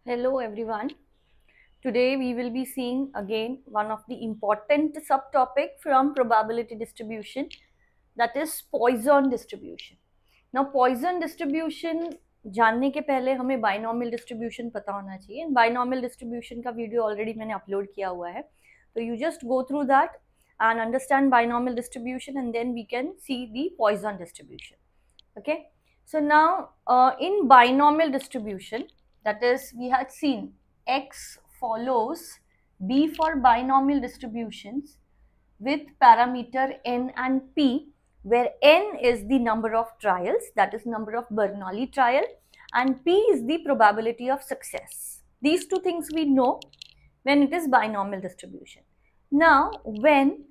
Hello everyone. Today we will be seeing again one of the important subtopic from probability distribution, that is Poisson distribution. Now Poisson distribution जानने के पहले हमें binomial distribution पता होना चाहिए. Binomial distribution का video already मैंने upload किया हुआ है, तो you just go through that and understand binomial distribution, and then we can see the Poisson distribution. Okay, so now in binomial distribution, that is, we had seen x follows b for binomial distributions with parameter n and p, where n is the number of trials, that is number of Bernoulli trial, and p is the probability of success. These two things we know when it is binomial distribution. Now when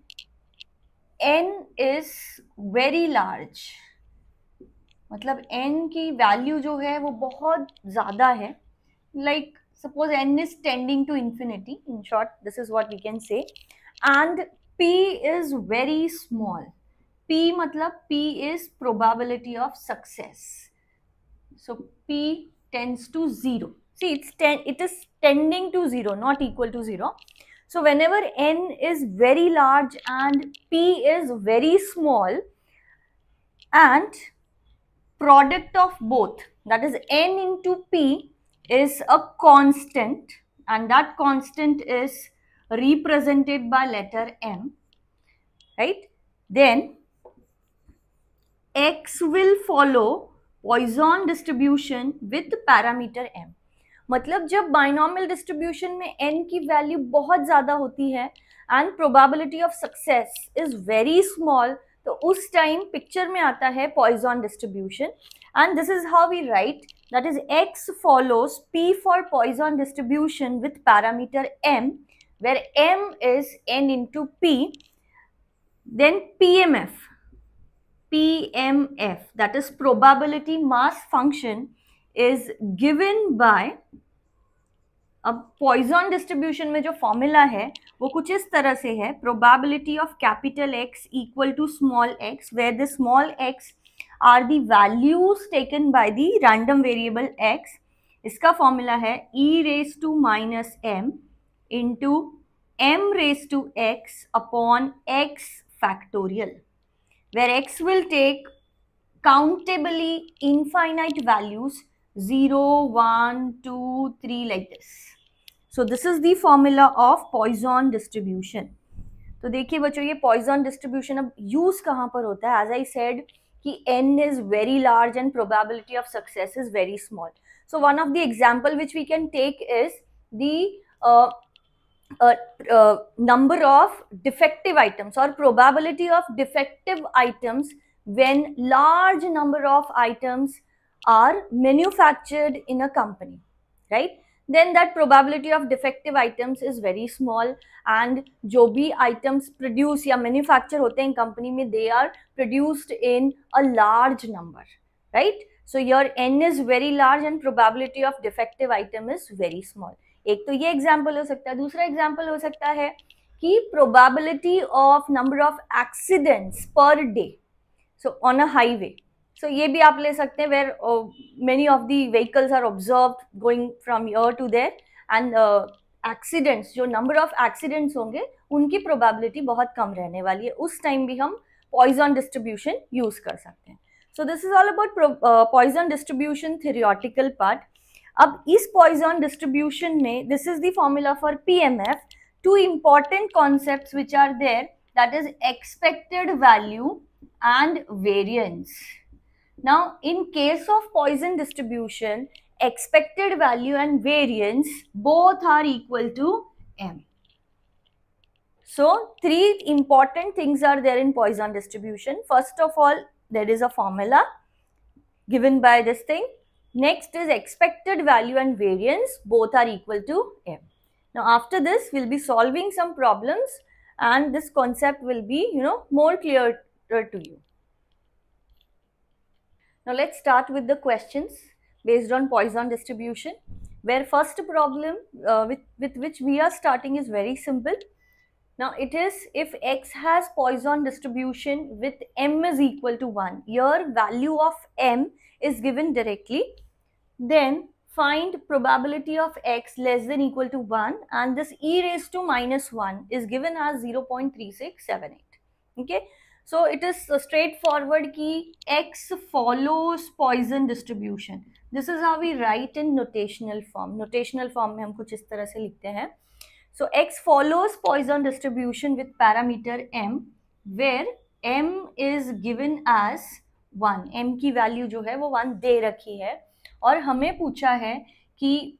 n is very large, मतलब n की value जो है वो बहुत ज़्यादा है, like suppose n is tending to infinity, in short this is what we can say, and p is very small. p मतलब p is probability of success, so p tends to 0. See, it is tending to 0, not equal to 0. So whenever n is very large and p is very small, and product of both, that is n into p, is a constant, and that constant is represented by letter m, right? Then x will follow Poisson distribution with parameter m. मतलब जब binomial distribution में n की value बहुत ज़्यादा होती है and probability of success is very small, तो उस टाइम पिक्चर में आता है Poisson distribution, and this is how we write, that is x follows p for Poisson distribution with parameter m, where m is n into p. Then PMF, that is probability mass function, is given by, अब poison distribution में जो formula है वो कुछ इस तरह से है, probability of capital X equal to small x, where the small x are the values taken by the random variable x. इसका फॉर्मूला है e raise to minus m into m raise to x upon x factorial, where x will take countably infinite values 0, 1, 2, 3 like this. So this is the formula of Poisson distribution. तो देखिए बच्चों, ये Poisson distribution अब use कहाँ पर होता है? As I said कि n is very large and probability of success is very small. So one of the example which we can take is the number of defective items or probability of defective items when large number of items are manufactured in a company, right? Then that probability of defective items is very small, and जो भी items produce या manufacture होते हैं company में, they are produced in a large number, right? So your n is very large and probability of defective item is very small. एक तो ये example हो सकता है. दूसरा एग्जाम्पल हो सकता है कि probability of number of accidents per day, so on a highway. So ये भी आप ले सकते हैं, where many of the vehicles are observed going from here to there, and accidents, जो नंबर ऑफ एक्सीडेंट्स होंगे उनकी प्रोबेबिलिटी बहुत कम रहने वाली है. उस टाइम भी हम पॉइजन डिस्ट्रीब्यूशन यूज कर सकते हैं. So this is all about Poisson distribution theoretical part. अब इस पॉइजन डिस्ट्रीब्यूशन में this is the formula for PMF. Two important concepts which are there, that is expected value and variance. Now in case of Poisson distribution, expected value and variance both are equal to m. So three important things are there in Poisson distribution. First of all, there is a formula given by this thing. Next is expected value and variance both are equal to m. Now after this we'll be solving some problems, and this concept will be more clear to you. Now let's start with the questions based on Poisson distribution, where first problem with which we are starting is very simple. Now it is, if x has Poisson distribution with m is equal to 1, your value of m is given directly, then find probability of x less than equal to 1, and this e raised to minus 1 is given as 0.3678. Okay, so it is straightforward ki x follows Poisson distribution. This is how we write in notational form. Notational form में हम कुछ इस तरह से लिखते हैं. So x follows Poisson distribution with parameter m, where m is given as 1. m की value जो है वो 1 दे रखी है और हमें पूछा है कि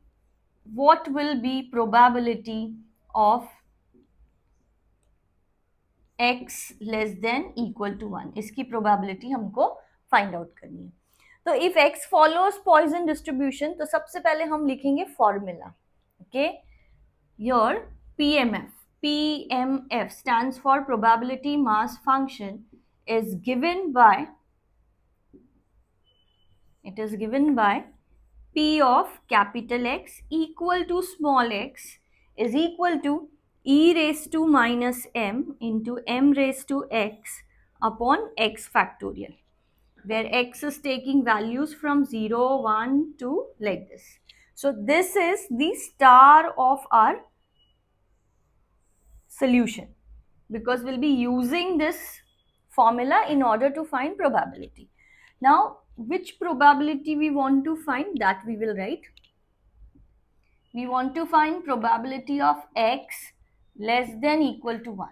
what will be probability of x less than equal to 1. इसकी probability हमको find out करनी है. तो if x follows Poisson distribution, तो सबसे पहले हम लिखेंगे formula. Okay, your PMF stands for probability mass function, is given by, it is given by P of capital X equal to small x is equal to e raised to minus m into m raised to x upon x factorial, where x is taking values from 0, 1, 2 like this. So this is the star of our solution, because we'll be using this formula in order to find probability. Now, which probability we want to find, that we will write. We want to find probability of x less than equal to 1.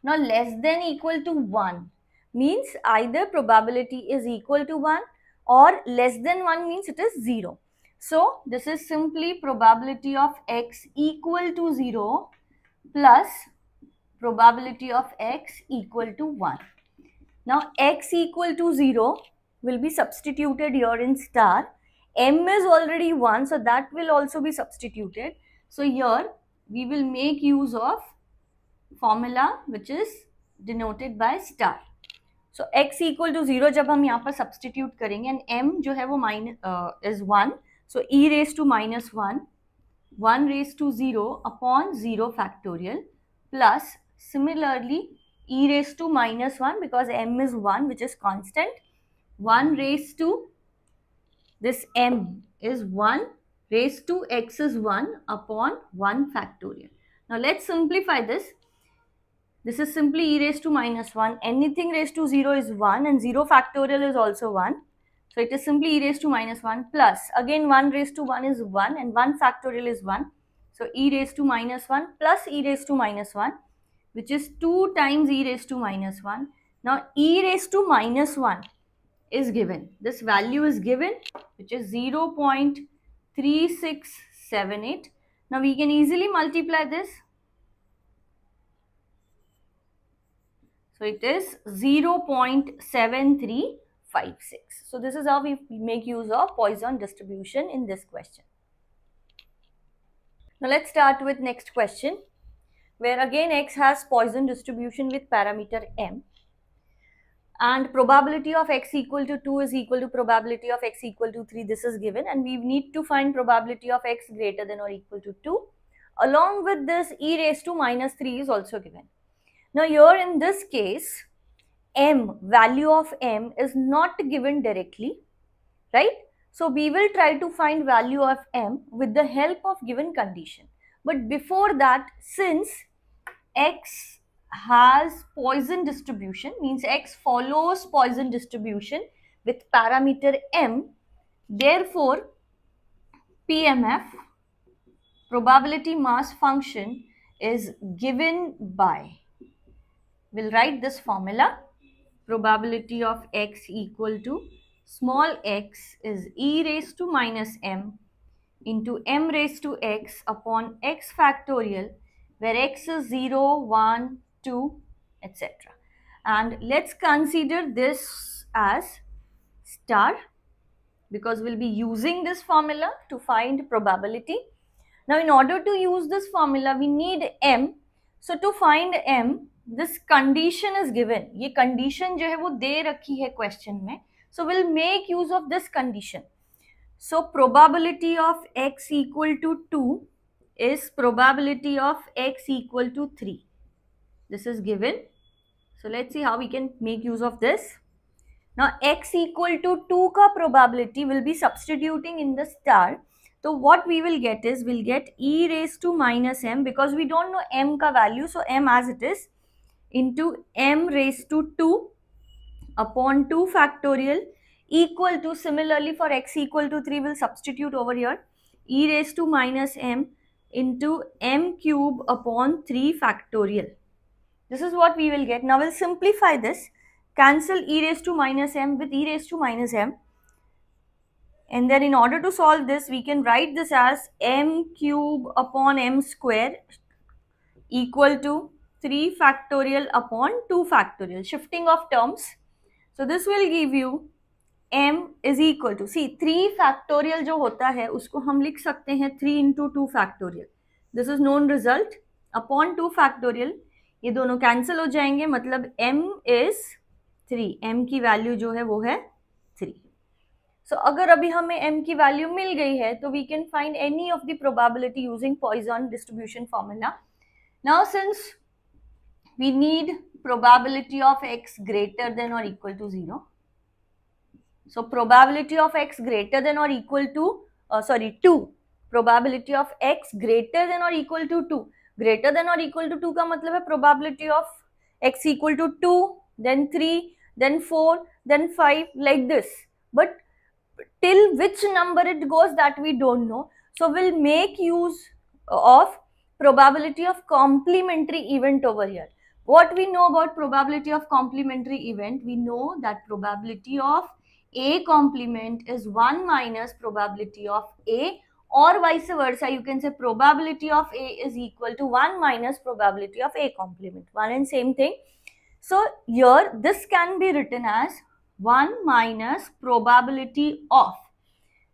Now, less than equal to 1 means either probability is equal to 1 or less than 1 means it is 0. So, this is simply probability of x equal to 0 plus probability of x equal to 1. Now, x equal to 0 will be substituted here in star. M is already 1, so that will also be substituted. So, here we will make use of formula which is denoted by star. So, x equal to 0 जब हम यहाँ पर substitute करेंगे and m जो है वो is 1. So, e raised to minus 1, 1 raised to 0 upon 0 factorial plus similarly e raised to minus 1, because m is 1 which is constant, 1 raised to this m is 1 raised to x is 1 upon 1 factorial. Now let's simplify this. This is simply e raised to minus 1. Anything raised to 0 is 1 and 0 factorial is also 1. So it is simply e raised to minus 1 plus, again 1 raised to 1 is 1 and 1 factorial is 1. So e raised to minus 1 plus e raised to minus 1, which is 2 times e raised to minus 1. Now e raised to minus 1 is given. This value is given, which is 0.3678. Now we can easily multiply this. So it is 0.7356. So this is how we make use of Poisson distribution in this question. Now let's start with next question, where again x has Poisson distribution with parameter m, and probability of x equal to 2 is equal to probability of x equal to 3. This is given, and we need to find probability of x greater than or equal to 2. Along with this, e raised to minus 3 is also given. Now here in this case, m, value of m is not given directly, right? So we will try to find value of m with the help of given condition. But before that, since x has Poisson distribution, means x follows Poisson distribution with parameter m, therefore PMF, probability mass function, is given by, we'll write this formula, probability of x equal to small x is e raised to minus m into m raised to x upon x factorial, where x is 0, 1, 2, etc. And let's consider this as star, because we'll be using this formula to find probability. Now in order to use this formula, we need m. So to find m, this condition is given. ये condition जो है वो दे रखी है question में. So we'll make use of this condition. So probability of x equal to 2 is probability of x equal to 3. This is given. So let's see how we can make use of this. Now x equal to 2 ka probability will be substituting in the star. तो what we will get is, we'll get e raised to minus m, because we don't know m का value, so m as it is, into m raised to 2 upon 2 factorial equal to, similarly for x equal to 3 we'll substitute over here, e raised to minus m into m cube upon 3 factorial. This is what we will get. Now we'll simplify this, cancel e raised to minus m with e raised to minus m, and then in order to solve this we can write this as m cube upon m square equal to 3 factorial upon 2 factorial, shifting of terms. So this will give you m is equal to, see 3 factorial जो होता है उसको हम लिख सकते हैं 3 into 2 factorial. This is known result upon 2 factorial. ये दोनों कैंसिल हो जाएंगे, मतलब m is 3, m की वैल्यू जो है वो है 3. So अगर अभी हमें m की वैल्यू मिल गई है तो we can find any of the probability using Poisson distribution formula. Now since we need probability of x greater than or equal to 0, so probability of x greater than or equal to 2, probability of x greater than or equal to 2, greater than or equal to 2 का मतलब है probability of x equal to 2, then 3, then 4, then 5, like this. But till which number it goes, that we don't know. So we'll make use of probability of complementary event over here. What we know about probability of complementary event? We know that probability of A complement is 1 minus probability of A, or vice versa. You can say probability of A is equal to 1 minus probability of A complement. One and same thing. So here this can be written as 1 minus probability of,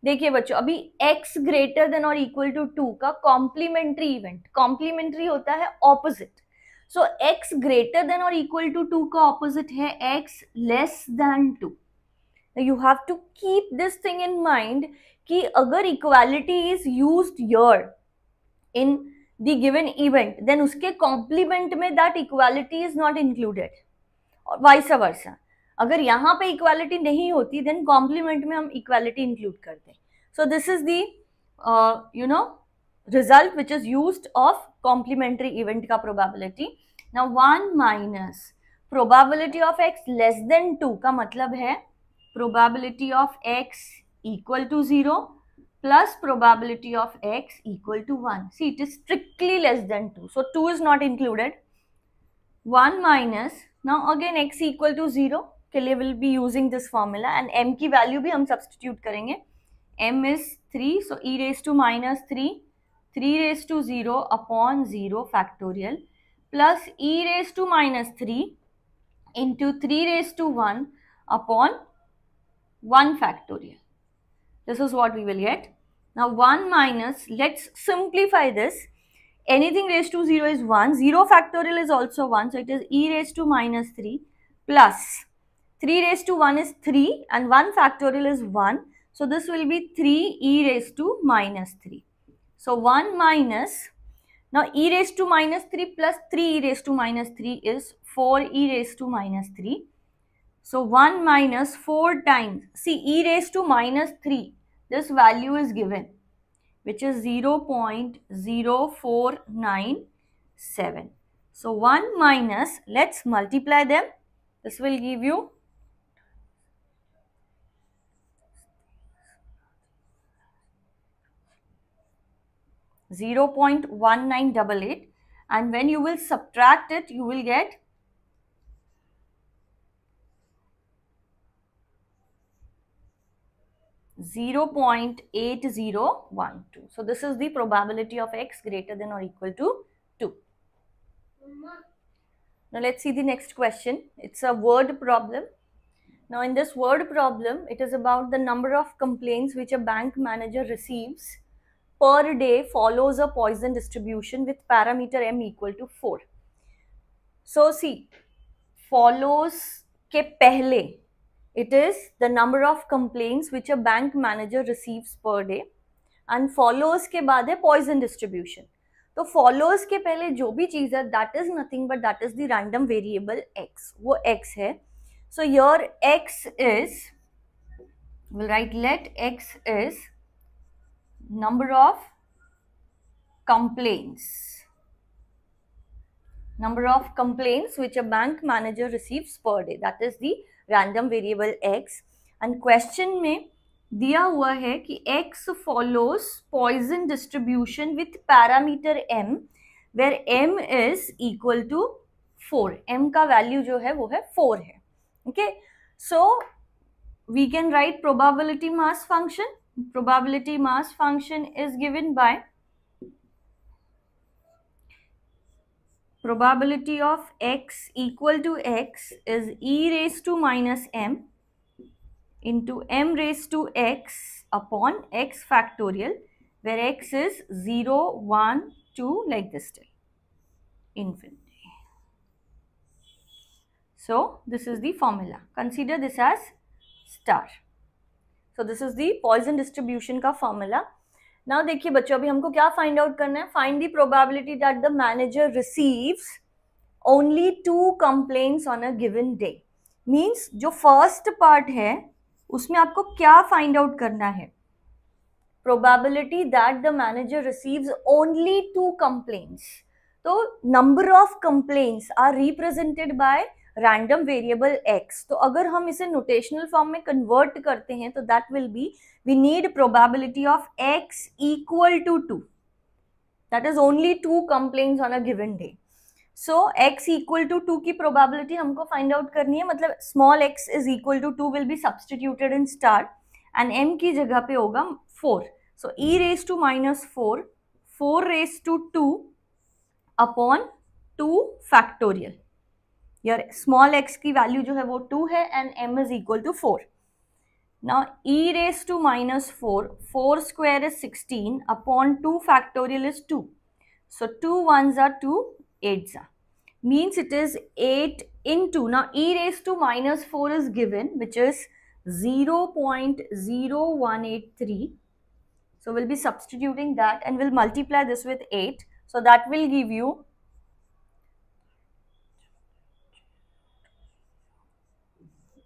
देखिए बच्चों अभी x greater than or equal to 2 का complementary event, complementary होता है opposite. So x greater than or equal to 2 का opposite है x less than 2. Now you have to keep this thing in mind कि अगर equality is used here in the given event, then उसके complement में that equality is not included, और vice versa. अगर यहाँ पे इक्वालिटी नहीं होती देन कॉम्प्लीमेंट में हम इक्वालिटी इंक्लूड करते हैं. So this is the result which is used of complementary event का probability. Now 1 minus probability of x less than 2 का मतलब है probability of x equal to 0 plus probability of x equal to 1. See it is strictly less than 2, so 2 is not included. 1 minus, now again x equal to 0 के लिए will be using this formula, and m की value भी हम substitute करेंगे. m is 3, so e raise to minus 3 raise to 0 upon 0 factorial plus e raise to minus 3 into 3 raise to 1 upon 1 factorial. This is what we will get. Now 1 minus, let's simplify this. Anything raised to 0 is 1, 0 factorial is also 1, so it is e raised to minus 3 plus 3 raised to 1 is 3 and 1 factorial is 1. So this will be 3 e raised to minus 3. So 1 minus, now e raised to minus 3 plus 3 e raised to minus 3 is 4 e raised to minus 3. So 1 minus 4 times, see e raised to minus 3, this value is given, which is 0.0497. So 1 minus, let's multiply them. This will give you 0.1988, and when you will subtract it, you will get 0.8012. So this is the probability of x greater than or equal to 2. Now let's see the next question. It's a word problem. Now in this word problem, it is about the number of complaints which a bank manager receives per day follows a Poisson distribution with parameter m equal to 4. So see, follows के पहले it is the number of complaints which a bank manager receives per day, and follows के बाद है Poisson distribution. तो follows के पहले जो भी चीज है that is nothing but that is the random variable x, वो x है. So here x is, we'll write let x is number of complaints which a bank manager receives per day, that is the random variable x. and question में दिया हुआ है कि x follows Poisson distribution with parameter m where m is equal to 4. m का value जो है वो है 4 है. okay, so we can write probability mass function. Probability mass function is given by probability of x equal to x is e raised to minus m into m raised to x upon x factorial, where x is 0, 1, 2 like this till infinity. So this is the formula. Consider this as star. So this is the Poisson distribution का formula. Now देखिए बच्चों, अभी हमको क्या find out करना है? Find the probability that the manager receives only 2 complaints on a given day. Means जो first part है उसमें आपको क्या find out करना है? Probability that the manager receives only 2 complaints. तो number of complaints are represented by random variable x. तो अगर हम इसे notational form में convert करते हैं तो that will be, we need probability of x equal to 2. That is only 2 complaints on a given day. So x equal to 2 की probability हमको find out करनी है, मतलब small x is equal to 2 will be substituted in star and m की जगह पे होगा 4. So e raised to minus 4, 4 raised to 2 upon 2 factorial. Your small x की value जो है वो 2 है and m is equal to 4. Now e raised to minus 4, 4 square is 16 upon 2 factorial is 2. So 2 ones are 2, 8s are. Means it is 8 into, now e raised to minus 4 is given, which is 0.0183. So we'll be substituting that and we'll multiply this with 8. So that will give you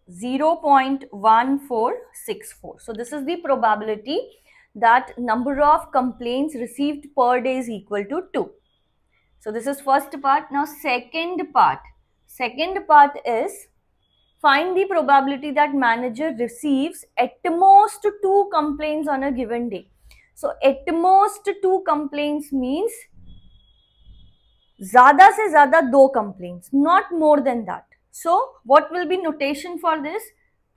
0.1464. So this is the probability that number of complaints received per day is equal to 2. So this is first part. Now second part is find the probability that manager receives at most 2 complaints on a given day. So at most 2 complaints means ज़्यादा से ज़्यादा 2 complaints, not more than that. So what will be notation for this?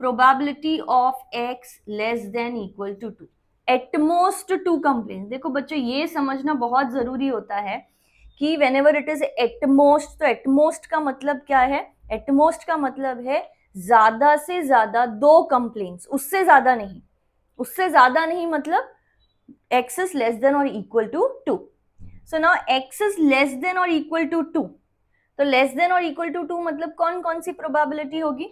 Probability of x less than equal to 2. At most 2 complaints. देखो बच्चों, ये समझना बहुत ज़रूरी होता है कि whenever it is at most, तो at most का मतलब क्या है? At most का मतलब है ज़्यादा से ज़्यादा 2 complaints, उससे ज़्यादा नहीं. उससे ज़्यादा नहीं मतलब x is less than or equal to 2. So now x is less than or equal to 2. तो लेस देन और इक्वल टू 2 मतलब कौन कौन सी प्रोबेबिलिटी होगी?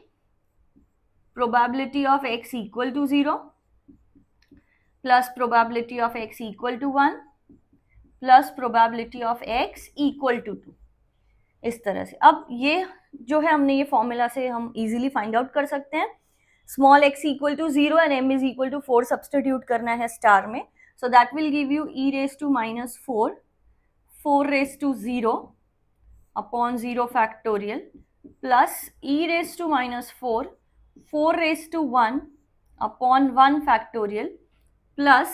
Probability of x equal to 0 plus probability of x equal to 1 plus probability of x equal to 2. इस तरह से अब ये जो है हमने ये फॉर्मूला से हम इजीली फाइंड आउट कर सकते हैं. Small x equal to 0 and m is equal to 4 substitute करना है स्टार में. So that will give you e raise to minus 4, 4 raise to 0 upon 0 factorial plus e raised to minus 4, 4 raised to 1 upon 1 factorial plus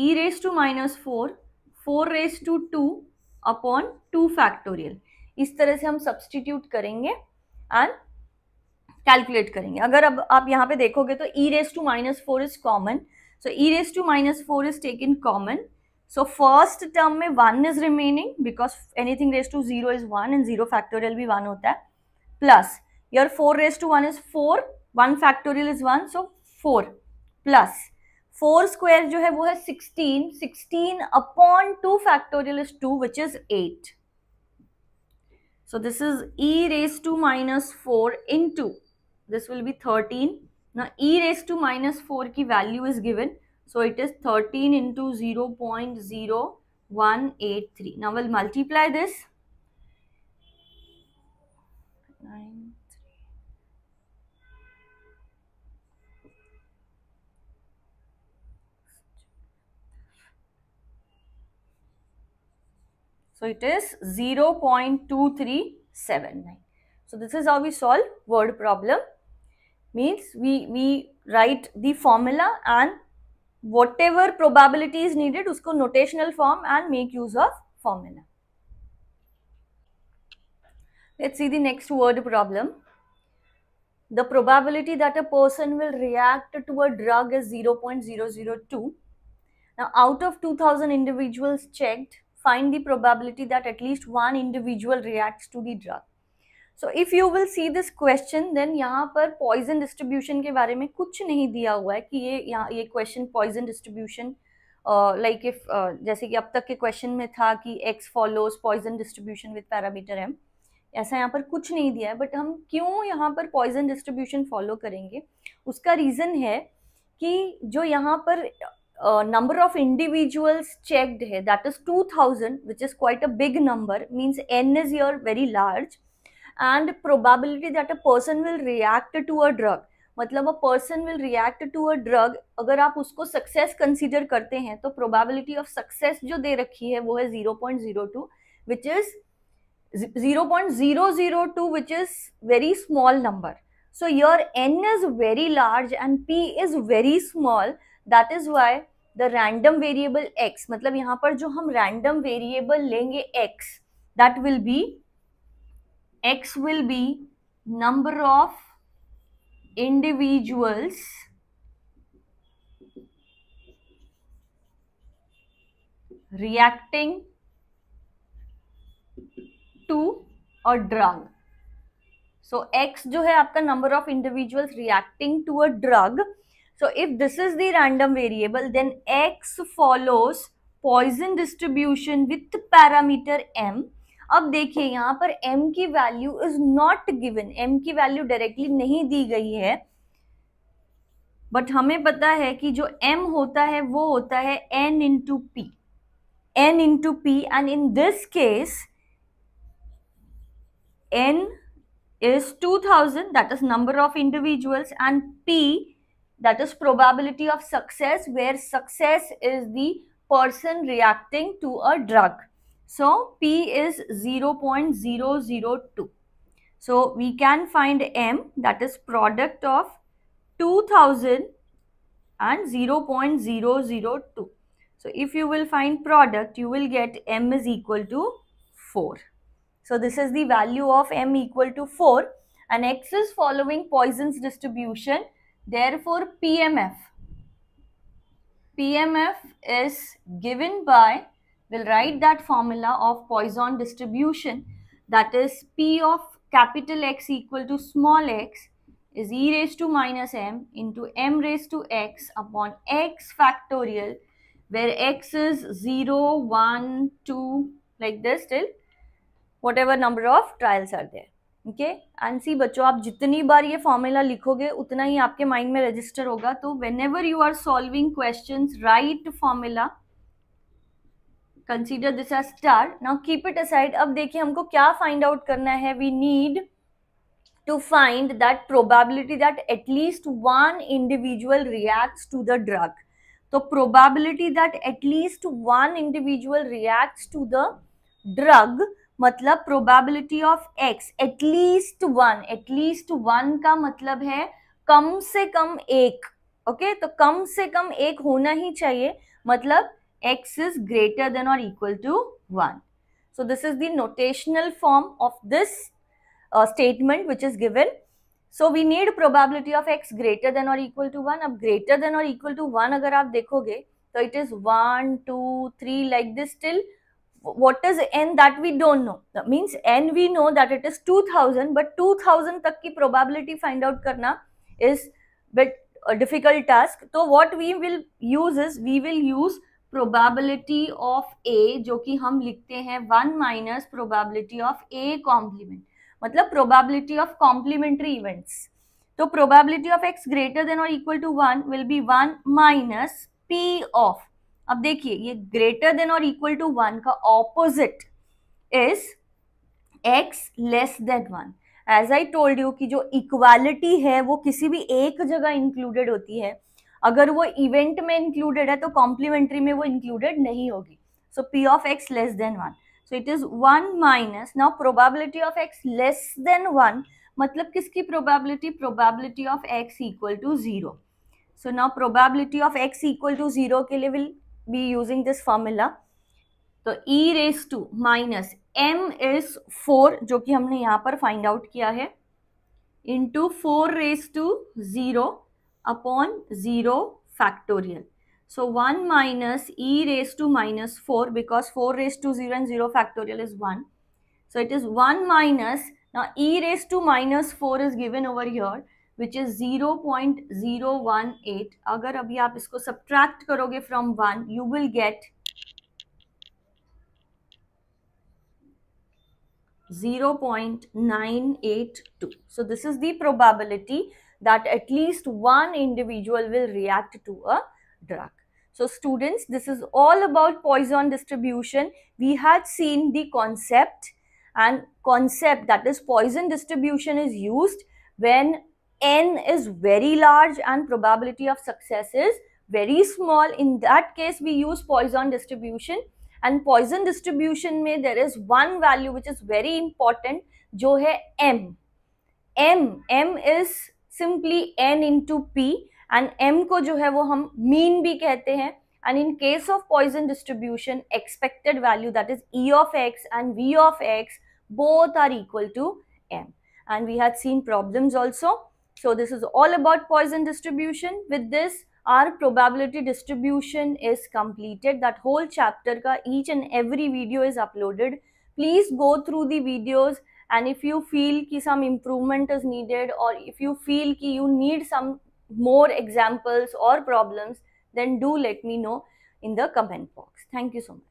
e raised to minus 4, 4 raised to 2 upon 2 factorial. इस तरह से हम substitute करेंगे and calculate करेंगे. अगर अब आप यहाँ पे देखोगे तो e raised to minus 4 is common. So e raised to minus 4 is taken common. So first term में 1 is remaining because anything raised to 0 is 1 and 0 factorial भी 1 होता है. Plus your 4 raised to 1 is 4, 1 factorial is 1, so 4 plus 4 square जो है वो है 16, 16 upon 2 factorial is 2 which is 8. So this is e raised to minus 4 into, this will be 13. Now e raised to minus 4 की value is given. So it is 13 into 0.0183. Now we'll multiply this. 9, 3. So it is 0.2379. So this is how we solve word problem. Means we write the formula and whatever probability is needed usko notational form and make use of formula. Let's see the next word problem. The probability that a person will react to a drug is 0.002. Now, out of 2000 individuals checked, find the probability that at least one individual reacts to the drug. So if you will see this question, then यहाँ पर poison distribution के बारे में कुछ नहीं दिया हुआ है कि ये question poison distribution like if जैसे कि अब तक के question में था कि X follows poison distribution with parameter M, ऐसा यहाँ पर कुछ नहीं दिया है. बट हम क्यों यहाँ पर poison distribution follow करेंगे, उसका reason है कि जो यहाँ पर number of individuals checked है, that is 2000, which is quite a big number, means N is here very large, and probability that a person will react to a drug, मतलब a person will react to a drug, अगर आप उसको success consider करते हैं तो probability of success जो दे रखी है वो है 0.02, which is 0.002, which is very small number. So your N is very large and P is very small. That is why the random variable X, मतलब यहाँ पर जो हम random variable लेंगे X, that will be X will be number of individuals reacting to a drug. So X जो है आपका number of individuals reacting to a drug. So if this is the random variable, then X follows Poisson distribution with parameter M. अब देखिए यहाँ पर M की value is not given, M की value directly नहीं दी गई है, बट हमें पता है कि जो M होता है वो होता है N into P, N into P, and in this case N is 2000, that is number of individuals, and P, that is probability of success, where success is the person reacting to a drug. So P is 0.002. So we can find M, that is product of 2000 and 0.002. So if you will find product, you will get M is equal to 4. So this is the value of M equal to 4, and X is following Poisson's distribution. Therefore PMF is given by, we'll write that formula of Poisson distribution, that is P of capital X equal to small x is e raised to minus m into m raised to x upon x factorial, where x is 0, 1, 2, like this till whatever number of trials are there. Okay, and see बच्चों, आप जितनी बार ये formula लिखोगे उतना ही आपके mind में register होगा. तो whenever you are solving questions, write formula, consider this as star. Now keep it aside. अब देखिए हमको क्या find out करना है. We need to find that probability that at least one individual reacts to the drug. तो probability that at least one individual reacts to the drug मतलब probability of x at least one का मतलब है कम से कम एक. Okay, तो कम से कम एक होना ही चाहिए, मतलब x is greater than or equal to 1. So this is the notational form of this statement which is given. So we need probability of x greater than or equal to 1. अब greater than or equal to 1 अगर आप देखोगे तो it is 1, 2, 3 like this till what is n that we don't know. That means n we know that it is 2000, but 2000 तक की probability find out करना is bit a difficult task. तो what we will use is, we will use probability of a, जो कि हम लिखते हैं 1 minus probability of a complement, मतलब probability of complementary events. तो probability of x greater than or equal to 1 will be 1 minus p of, अब देखिए ये greater than or equal to 1 का opposite is x less than 1. As I told you कि जो equality है वो किसी भी एक जगह included होती है, अगर वो event में included है तो complementary में वो included नहीं होगी. So p of x less than 1. So it is 1 minus, now probability of x less than 1, मतलब किसकी probability? Probability of x equal to 0. So now probability of x equal to 0 के लिए will be using this formula. तो e raised to minus m is 4 जो कि हमने यहाँ पर find out किया है into 4 raised to 0 upon 0 factorial. So 1 minus e raised to minus 4 because 4 raised to 0 and 0 factorial is 1. So it is 1 minus, now e raised to minus 4 is given over here which is 0.018. अगर अभी आप इसको subtract करोगे from 1 you will get 0.982. So this is the probability that at least one individual will react to a drug. So students, this is all about Poisson distribution. We had seen the concept, and concept that is Poisson distribution is used when n is very large and probability of success is very small. In that case we use Poisson distribution. And Poisson distribution में there is one value which is very important जो है m. m is simply n into p and m को जो है वो हम mean भी कहते हैं. And in case of Poisson distribution, expected value that is e of x and v of x both are equal to m. And we had seen problems also. So this is all about Poisson distribution. With this, our probability distribution is completed. That whole chapter ka each and every video is uploaded. Please go through the videos, and if you feel ki some improvement is needed or if you feel ki you need some more examples or problems, then do let me know in the comment box. Thank you so much.